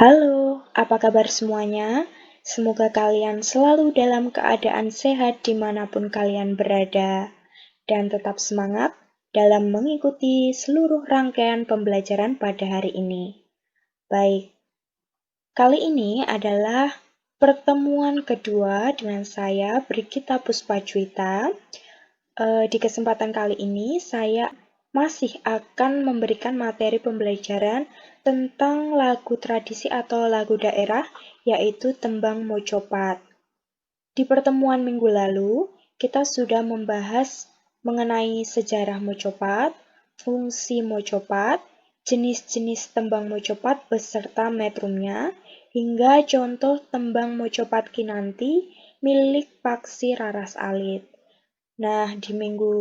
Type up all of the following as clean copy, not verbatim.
Halo, apa kabar semuanya? Semoga kalian selalu dalam keadaan sehat dimanapun kalian berada, dan tetap semangat dalam mengikuti seluruh rangkaian pembelajaran pada hari ini. Baik, kali ini adalah pertemuan kedua dengan saya, Brigita Puspajuwita. Di kesempatan kali ini, saya masih akan memberikan materi pembelajaran tentang lagu tradisi atau lagu daerah, yaitu Tembang Mojopat. Di pertemuan minggu lalu, kita sudah membahas mengenai sejarah mojopat, fungsi mojopat, jenis-jenis tembang mojopat beserta metrumnya, hingga contoh tembang mojopat kinanti milik Paksi Raras Alit. Nah, di minggu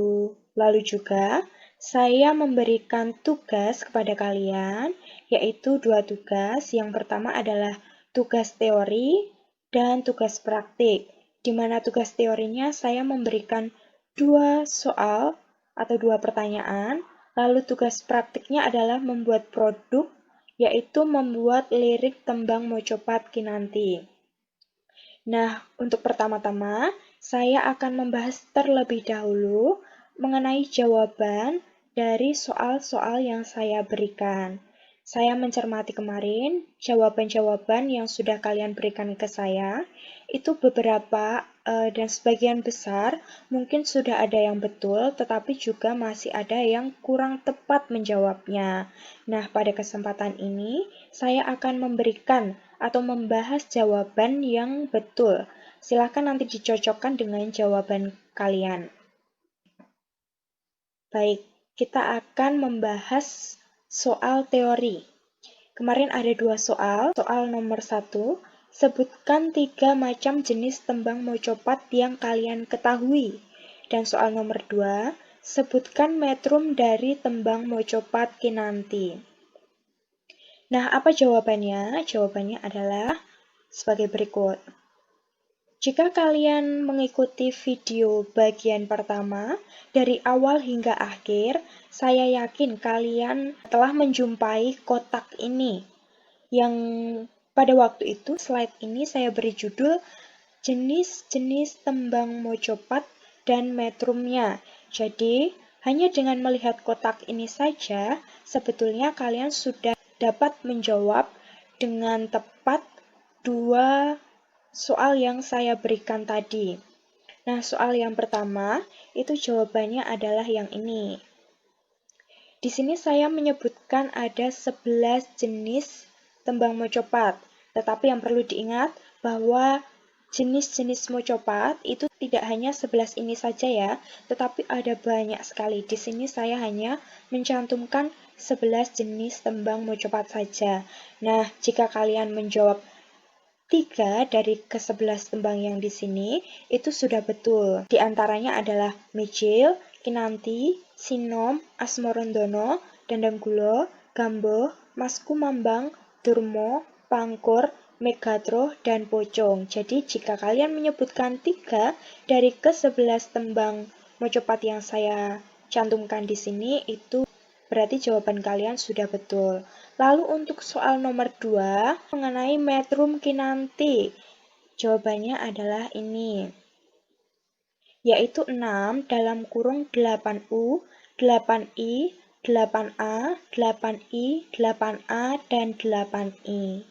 lalu juga, saya memberikan tugas kepada kalian, yaitu 2 tugas. Yang pertama adalah tugas teori dan tugas praktik, di mana tugas teorinya saya memberikan 2 soal atau 2 pertanyaan, lalu tugas praktiknya adalah membuat produk, yaitu membuat lirik tembang mojopat kinanti. Nah, untuk pertama-tama, saya akan membahas terlebih dahulu mengenai jawaban dari soal-soal yang saya berikan. Saya mencermati kemarin jawaban-jawaban yang sudah kalian berikan ke saya, itu beberapa dan sebagian besar mungkin sudah ada yang betul, tetapi juga masih ada yang kurang tepat menjawabnya. Nah, pada kesempatan ini, saya akan memberikan atau membahas jawaban yang betul. Silakan nanti dicocokkan dengan jawaban kalian. Baik, kita akan membahas soal teori. Kemarin ada 2 soal. Soal nomor 1, sebutkan 3 macam jenis tembang mojopat yang kalian ketahui. Dan soal nomor 2, sebutkan metrum dari tembang mojopat kinanti. Nah, apa jawabannya? Jawabannya adalah sebagai berikut. Jika kalian mengikuti video bagian pertama dari awal hingga akhir, saya yakin kalian telah menjumpai kotak ini. Yang pada waktu itu slide ini saya beri judul jenis-jenis tembang mojopat dan metrumnya. Jadi, hanya dengan melihat kotak ini saja, sebetulnya kalian sudah dapat menjawab dengan tepat 2 soal yang saya berikan tadi. Nah, soal yang pertama, itu jawabannya adalah yang ini. Di sini saya menyebutkan ada 11 jenis tembang mojopat, tetapi yang perlu diingat bahwa jenis-jenis mojopat itu tidak hanya 11 ini saja ya, tetapi ada banyak sekali. Di sini saya hanya mencantumkan 11 jenis tembang mojopat saja. Nah, jika kalian menjawab 3 dari ke-11 tembang yang di sini, itu sudah betul. Di antaranya adalah Mijil, Kinanti, Sinom, Asmorondono, Dandanggulo, Gamboh, Mas Kumambang, Durmo, Pangkur, Megatro, dan Pocong. Jadi, jika kalian menyebutkan 3 dari ke-11 tembang mojopat yang saya cantumkan di sini, itu berarti jawaban kalian sudah betul. Lalu untuk soal nomor 2, mengenai metrum kinanti. Jawabannya adalah ini, yaitu 6 dalam kurung 8U, 8I, 8A, 8I, 8A, dan 8I.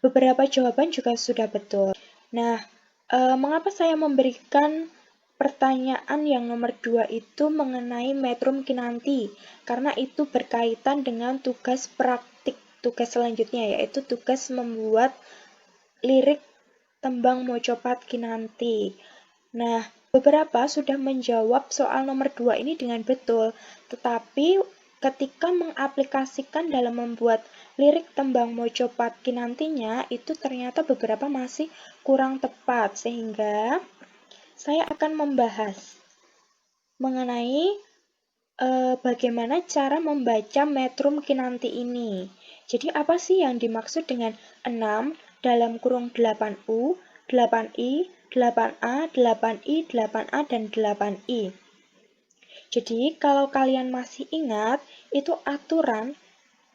Beberapa jawaban juga sudah betul. Nah, mengapa saya memberikan pertanyaan yang nomor 2 itu mengenai metrum kinanti? Karena itu berkaitan dengan tugas praktik, tugas selanjutnya yaitu tugas membuat lirik tembang mojopat kinanti. Nah, beberapa sudah menjawab soal nomor 2 ini dengan betul, tetapi ketika mengaplikasikan dalam membuat lirik tembang mojopat kinantinya, itu ternyata beberapa masih kurang tepat, sehingga saya akan membahas mengenai bagaimana cara membaca metrum kinanti ini. Jadi apa sih yang dimaksud dengan 6 dalam kurung 8U, 8I, 8A, 8I, 8A, dan 8I? Jadi kalau kalian masih ingat, itu aturan,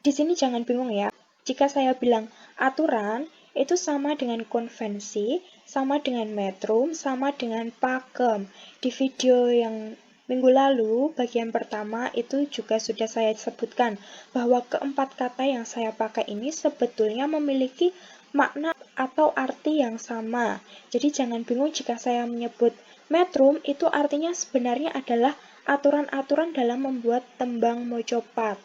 di sini jangan bingung ya. Jika saya bilang Aturan itu sama dengan konvensi, sama dengan metrum, sama dengan pakem. Di video yang minggu lalu, bagian pertama itu juga sudah saya sebutkan bahwa keempat kata yang saya pakai ini sebetulnya memiliki makna atau arti yang sama. Jadi jangan bingung jika saya menyebut metrum, itu artinya sebenarnya adalah aturan-aturan dalam membuat tembang mocopat.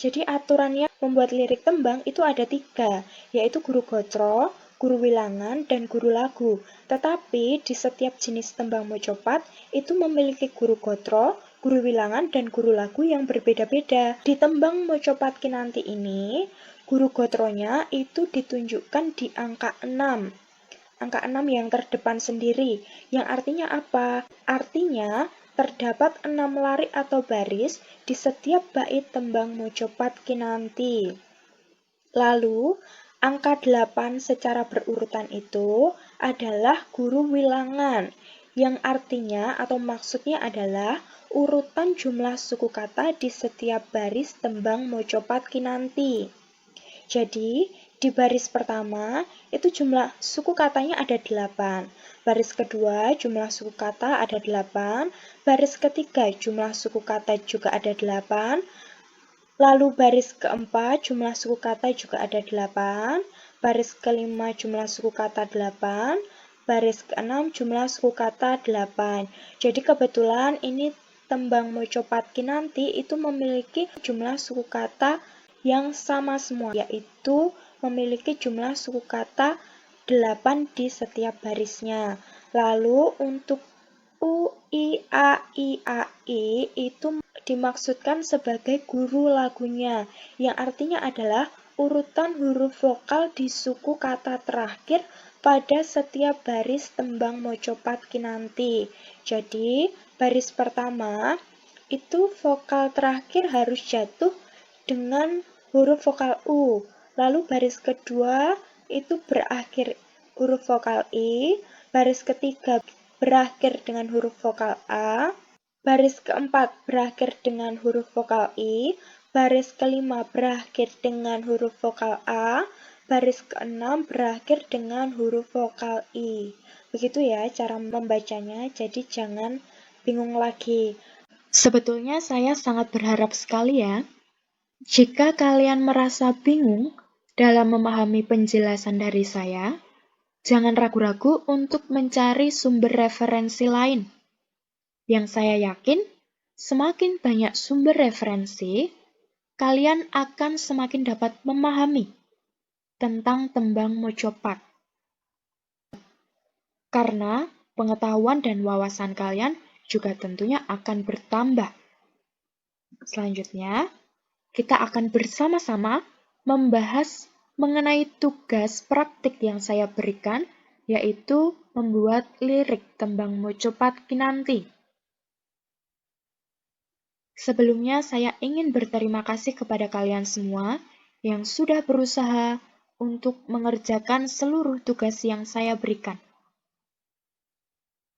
Jadi aturannya membuat lirik tembang itu ada 3, yaitu guru gotro, guru wilangan, dan guru lagu. Tetapi di setiap jenis tembang mocopat itu memiliki guru gotro, guru wilangan, dan guru lagu yang berbeda-beda. Di tembang mocopat kinanti ini, guru gotronya itu ditunjukkan di angka 6. Angka 6 yang terdepan sendiri, yang artinya apa? Artinya terdapat 6 lari atau baris di setiap bait tembang mocopat kinanti. Lalu, angka 8 secara berurutan itu adalah guru wilangan, yang artinya atau maksudnya adalah urutan jumlah suku kata di setiap baris tembang mocopat kinanti. Jadi, di baris pertama, itu jumlah suku katanya ada 8. Baris kedua, jumlah suku kata ada 8. Baris ketiga, jumlah suku kata juga ada 8. Lalu baris keempat, jumlah suku kata juga ada 8. Baris kelima, jumlah suku kata 8. Baris keenam, jumlah suku kata 8. Jadi kebetulan ini tembang mocopat kinanti itu memiliki jumlah suku kata yang sama semua, yaitu memiliki jumlah suku kata 8 di setiap barisnya. Lalu untuk U, I, A, I itu dimaksudkan sebagai guru lagunya, yang artinya adalah urutan huruf vokal di suku kata terakhir pada setiap baris tembang mocopat kinanti. Jadi, baris pertama itu vokal terakhir harus jatuh dengan huruf vokal U. Lalu baris kedua itu berakhir huruf vokal I, baris ketiga berakhir dengan huruf vokal A, baris keempat berakhir dengan huruf vokal I, baris kelima berakhir dengan huruf vokal A, baris keenam berakhir dengan huruf vokal I. Begitu ya cara membacanya, jadi jangan bingung lagi. Sebetulnya saya sangat berharap sekali ya, jika kalian merasa bingung dalam memahami penjelasan dari saya, jangan ragu-ragu untuk mencari sumber referensi lain. Yang saya yakin, semakin banyak sumber referensi, kalian akan semakin dapat memahami tentang tembang mocopat. Karena pengetahuan dan wawasan kalian juga tentunya akan bertambah. Selanjutnya, kita akan bersama-sama membahas mengenai tugas praktik yang saya berikan, yaitu membuat lirik tembang mocopat kinanti. Sebelumnya, saya ingin berterima kasih kepada kalian semua yang sudah berusaha untuk mengerjakan seluruh tugas yang saya berikan.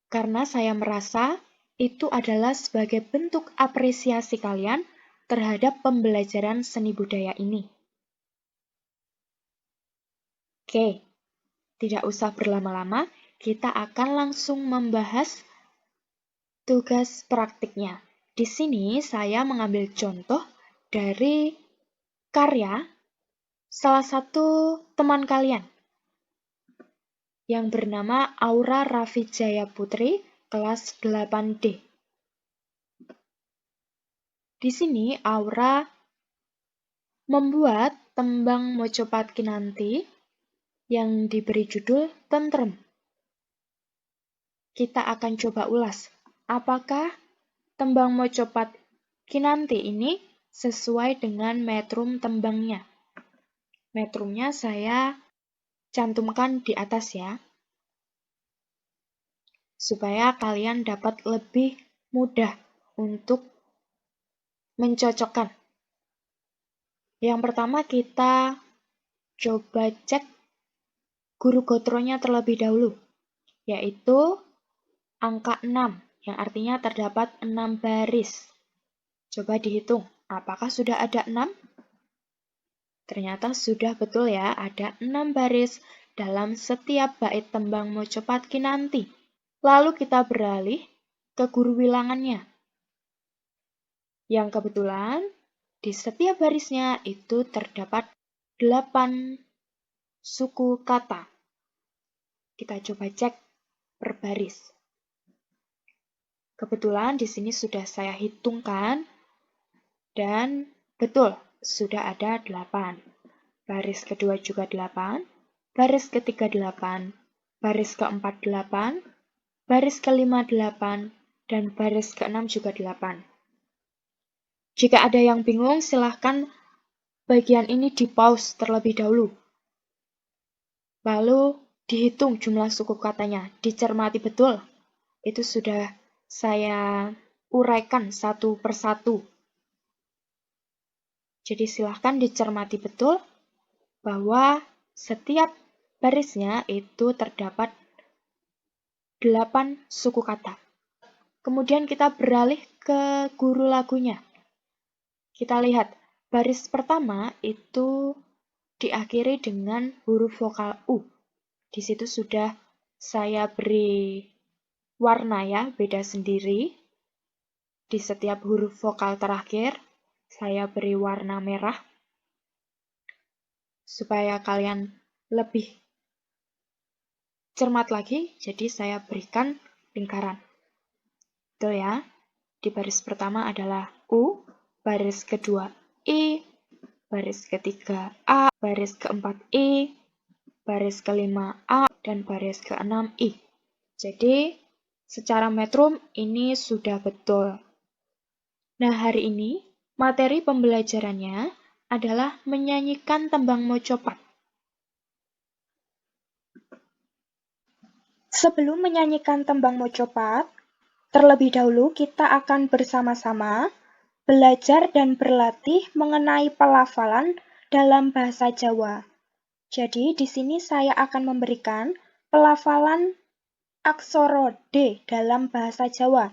Karena saya merasa itu adalah sebagai bentuk apresiasi kalian terhadap pembelajaran seni budaya ini. Oke, tidak usah berlama-lama, kita akan langsung membahas tugas praktiknya. Di sini saya mengambil contoh dari karya salah satu teman kalian yang bernama Aura Rafijaya Putri, kelas 8D. Di sini Aura membuat tembang mocopat kinanti yang diberi judul Tentrem. Kita akan coba ulas, apakah tembang mocopat kinanti ini sesuai dengan metrum tembangnya. Metrumnya saya cantumkan di atas ya, supaya kalian dapat lebih mudah untuk mencocokkan. Yang pertama kita coba cek guru gotronya terlebih dahulu, yaitu angka 6, yang artinya terdapat 6 baris. Coba dihitung, apakah sudah ada 6? Ternyata sudah betul ya, ada 6 baris dalam setiap bait tembang Mojopat Kinanti. Lalu kita beralih ke guru bilangannya. Yang kebetulan di setiap barisnya itu terdapat 8 suku kata. Kita coba cek per baris. Kebetulan di sini sudah saya hitungkan dan betul sudah ada 8. Baris kedua juga 8, baris ketiga 8, baris keempat 8, baris kelima 8, dan baris keenam juga 8. Jika ada yang bingung, silahkan bagian ini di-pause terlebih dahulu. Lalu dihitung jumlah suku katanya, dicermati betul. Itu sudah saya uraikan satu persatu. Jadi silahkan dicermati betul bahwa setiap barisnya itu terdapat 8 suku kata. Kemudian kita beralih ke guru lagunya. Kita lihat, baris pertama itu diakhiri dengan huruf vokal U. Di situ sudah saya beri warna ya, beda sendiri. Di setiap huruf vokal terakhir, saya beri warna merah. Supaya kalian lebih cermat lagi, jadi saya berikan lingkaran. Betul ya? Di baris pertama adalah U, baris kedua I, baris ketiga A, baris keempat I, baris kelima A, dan baris keenam I. Jadi, secara metrum ini sudah betul. Nah, hari ini materi pembelajarannya adalah menyanyikan tembang Mojopat. Sebelum menyanyikan tembang Mojopat, terlebih dahulu kita akan bersama-sama belajar dan berlatih mengenai pelafalan dalam bahasa Jawa. Jadi, di sini saya akan memberikan pelafalan aksara D dalam bahasa Jawa,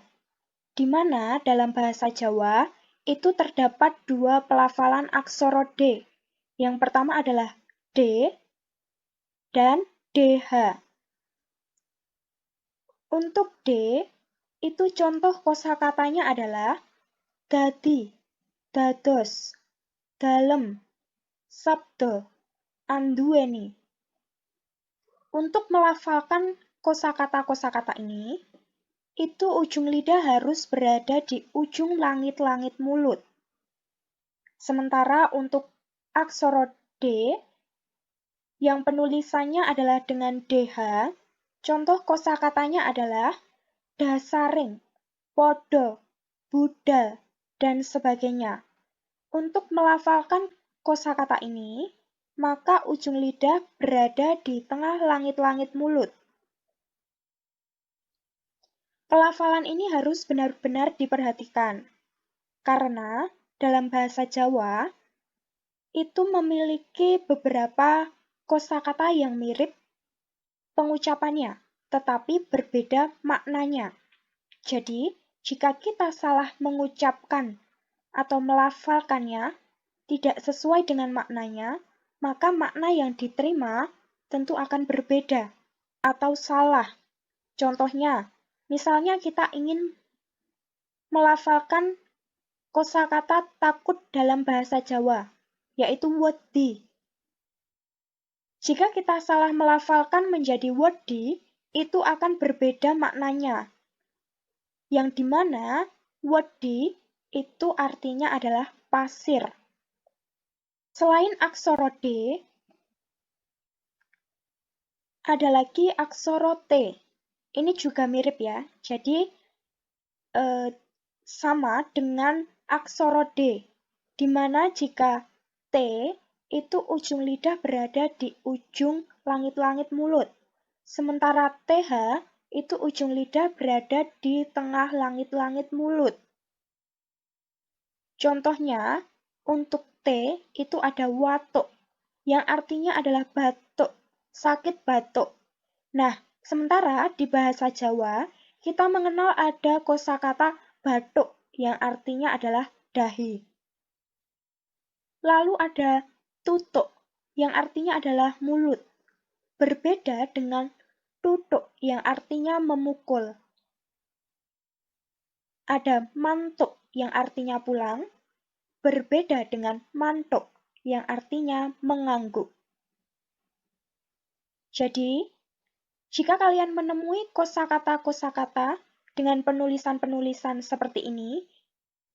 di mana dalam bahasa Jawa itu terdapat 2 pelafalan aksara D. Yang pertama adalah D dan DH. Untuk D, itu contoh kosakatanya adalah dadi, dados, dalem, sabda, anduweni. Untuk melafalkan kosakata-kosakata ini, itu ujung lidah harus berada di ujung langit-langit mulut. Sementara untuk aksara D, yang penulisannya adalah dengan DH, contoh kosakatanya adalah dasaring, podo, budal, dan sebagainya. Untuk melafalkan kosakata ini, maka ujung lidah berada di tengah langit-langit mulut. Pelafalan ini harus benar-benar diperhatikan, karena dalam bahasa Jawa itu memiliki beberapa kosakata yang mirip pengucapannya, tetapi berbeda maknanya. Jadi, jika kita salah mengucapkan atau melafalkannya tidak sesuai dengan maknanya, maka makna yang diterima tentu akan berbeda atau salah. Contohnya, misalnya kita ingin melafalkan kosakata takut dalam bahasa Jawa, yaitu wedi. Jika kita salah melafalkan menjadi wedi, itu akan berbeda maknanya. Yang dimana wedi itu artinya adalah pasir. Selain aksara D, ada lagi aksara T. Ini juga mirip ya, jadi sama dengan aksara D, di mana jika T itu ujung lidah berada di ujung langit-langit mulut, sementara TH itu ujung lidah berada di tengah langit-langit mulut. Contohnya, untuk T itu ada watuk, yang artinya adalah batuk, sakit batuk. Nah, sementara di bahasa Jawa, kita mengenal ada kosakata batuk, yang artinya adalah dahi. Lalu ada tutuk yang artinya adalah mulut. Berbeda dengan tutuk yang artinya memukul. Ada mantuk yang artinya pulang, berbeda dengan mantuk yang artinya mengangguk. Jadi, jika kalian menemui kosakata-kosakata dengan penulisan-penulisan seperti ini,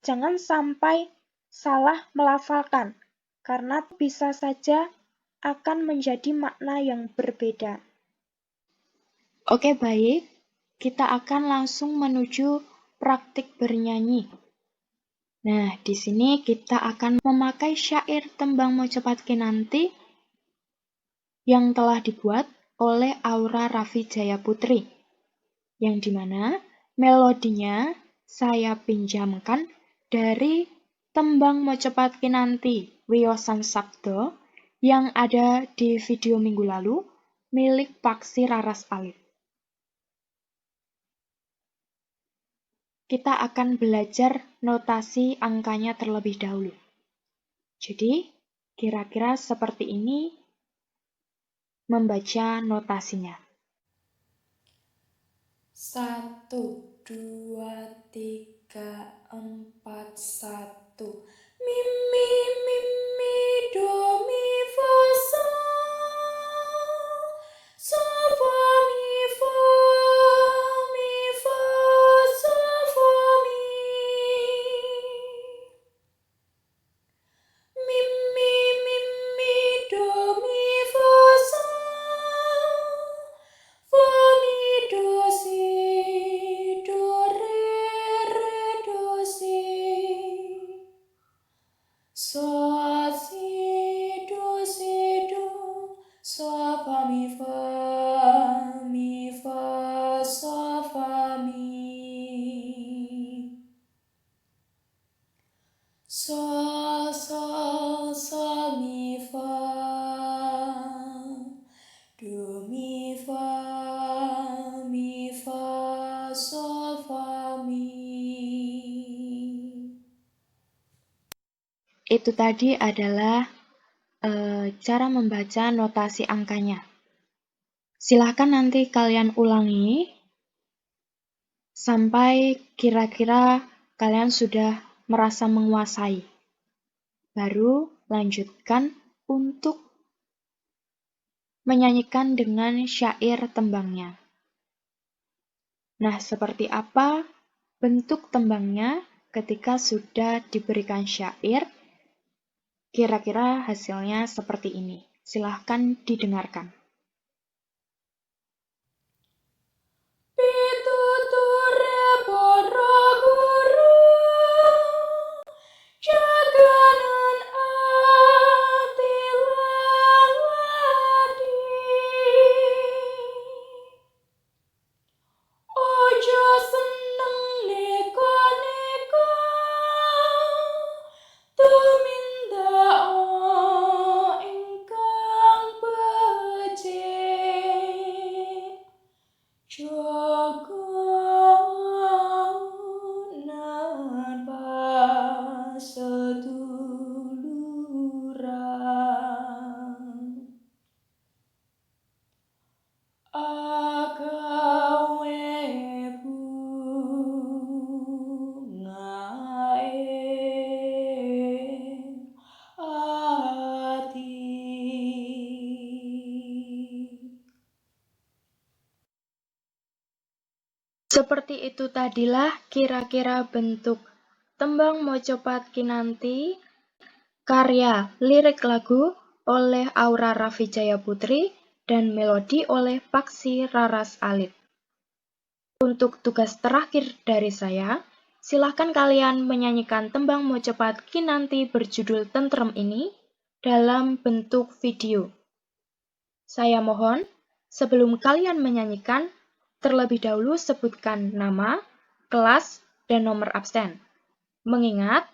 jangan sampai salah melafalkan, karena bisa saja akan menjadi makna yang berbeda. Oke, baik. Kita akan langsung menuju praktik bernyanyi. Nah, di sini kita akan memakai syair tembang Mojopat Kinanti yang telah dibuat oleh Aura Raffi Jayaputri, yang dimana melodinya saya pinjamkan dari tembang Mojopat Kinanti Wiyosan Sabdo yang ada di video minggu lalu milik Paksi Raras Alit. Kita akan belajar notasi angkanya terlebih dahulu. Jadi, kira-kira seperti ini membaca notasinya. 1, 2, 3, 4, 1. Mi, mi, mi, mi, do, mi, fa, sol. Sol, fa, mi, fa, sol, fa, mi. Mi, mi, mi, mi, do, mi, fa, sol. Fa, mi, do, si, do, re, do, si. Sol, si, do, sol, fa, mi, fa, sol, fa, mi. Sol, sol, sol, mi, fa. Do, mi, fa, sol, fa, mi. Itu tadi adalah cara membaca notasi angkanya. Silahkan nanti kalian ulangi sampai kira-kira kalian sudah merasa menguasai. Baru lanjutkan untuk menyanyikan dengan syair tembangnya. Nah, seperti apa bentuk tembangnya ketika sudah diberikan syair? Kira-kira hasilnya seperti ini. Silahkan didengarkan. Pituture para guru jaganan ati leladi. Ojo seneng neko-neko tumindak ingkang becik. Jogonan paseduluran agawe bungae ati. Seperti itu tadilah kira-kira bentuk tembang Mojopat Kinanti, karya lirik lagu oleh Aura Raffi Jayaputri dan melodi oleh Paksi Raras Alit. Untuk tugas terakhir dari saya, silahkan kalian menyanyikan tembang Mojopat Kinanti berjudul Tentrem ini dalam bentuk video. Saya mohon, sebelum kalian menyanyikan, terlebih dahulu sebutkan nama, kelas, dan nomor absen. Mengingat,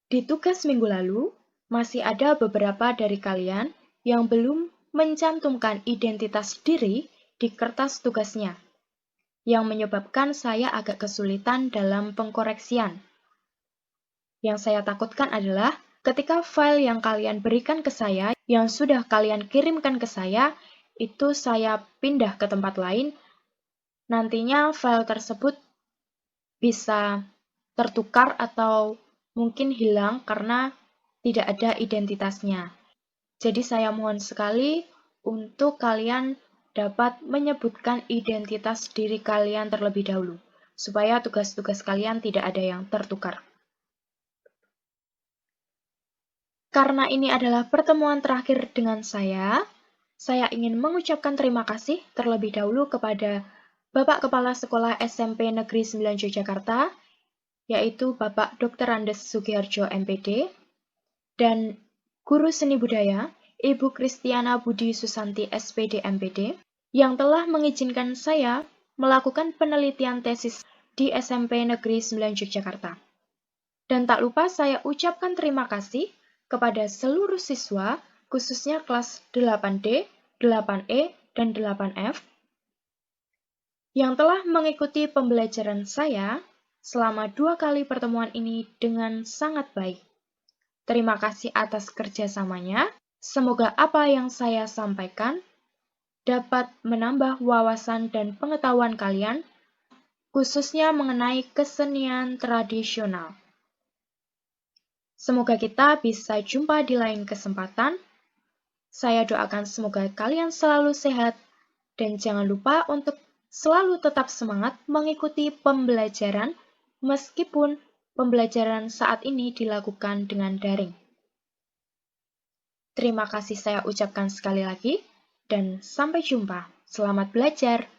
di tugas minggu lalu, masih ada beberapa dari kalian yang belum mencantumkan identitas diri di kertas tugasnya, yang menyebabkan saya agak kesulitan dalam pengkoreksian. Yang saya takutkan adalah Ketika file yang kalian berikan ke saya, yang sudah kalian kirimkan ke saya, itu saya pindah ke tempat lain, nantinya file tersebut bisa tertukar atau mungkin hilang karena tidak ada identitasnya. Jadi saya mohon sekali untuk kalian dapat menyebutkan identitas diri kalian terlebih dahulu, supaya tugas-tugas kalian tidak ada yang tertukar. Karena ini adalah pertemuan terakhir dengan saya ingin mengucapkan terima kasih terlebih dahulu kepada Bapak Kepala Sekolah SMP Negeri 9 Yogyakarta, yaitu Bapak Dr. Andes Sugiharjo MPD, dan Guru Seni Budaya, Ibu Kristiana Budi Susanti SPD MPD, yang telah mengizinkan saya melakukan penelitian tesis di SMP Negeri 9 Yogyakarta. Dan tak lupa saya ucapkan terima kasih kepada seluruh siswa, khususnya kelas 8D, 8E, dan 8F, yang telah mengikuti pembelajaran saya selama 2 kali pertemuan ini dengan sangat baik. Terima kasih atas kerjasamanya. Semoga apa yang saya sampaikan dapat menambah wawasan dan pengetahuan kalian, khususnya mengenai kesenian tradisional. Semoga kita bisa jumpa di lain kesempatan. Saya doakan semoga kalian selalu sehat dan jangan lupa untuk selalu tetap semangat mengikuti pembelajaran meskipun pembelajaran saat ini dilakukan dengan daring. Terima kasih saya ucapkan sekali lagi dan sampai jumpa. Selamat belajar.